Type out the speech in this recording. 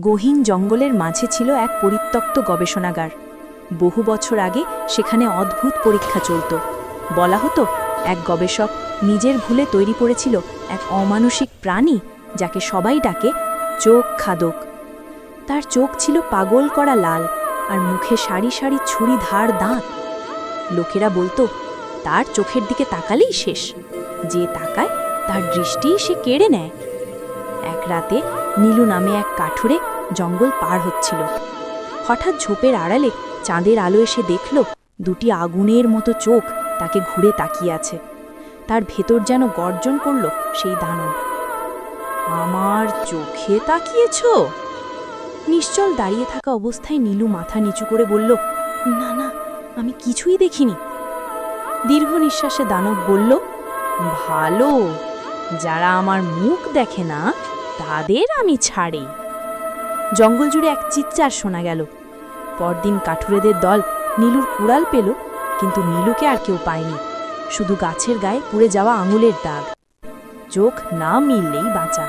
গহীন জঙ্গলের মাঝে ছিল এক পরিত্যক্ত গবেষণাগার। বহু বছর আগে সেখানে অদ্ভুত পরীক্ষা চলত। বলা হতো এক গবেষক নিজের ভুলে তৈরি করেছিল এক অমানুষিক প্রাণী, যাকে সবাই ডাকে চোখ খাদক। তার চোখ ছিল পাগল করা লাল, আর মুখে সারি সারি ছুরিধার দাঁত। লোকেরা বলতো তার চোখের দিকে তাকালেই শেষ, যে তাকায় তার দৃষ্টিই সে কেড়ে নেয়। এক রাতে নীলু নামে এক কাঠুরে জঙ্গল পার হচ্ছিল। হঠাৎ ঝোপের আড়ালে চাঁদের আলো এসে দেখল দুটি আগুনের মতো চোখ তাকে ঘুরে তাকিয়ে আছে। তার ভেতর যেন গর্জন করল সেই দানব। আমার চোখে তাকিয়েছ? নিশ্চল দাঁড়িয়ে থাকা অবস্থায় নীলু মাথা নিচু করে বলল, না না, আমি কিছুই দেখিনি। দীর্ঘ নিঃশ্বাসে দানব বলল, ভালো, যারা আমার মুখ দেখে না তাদের আমি ছাড়ি। জঙ্গল জুড়ে এক চিৎকার শোনা গেল। পরদিন কাঠুরেদের দল নীলুর কুড়াল পেল, কিন্তু নীলুকে আর কেউ পায়নি। শুধু গাছের গায়ে পুড়ে যাওয়া আঙুলের দাগ। চোখ না মিললেই বাঁচা।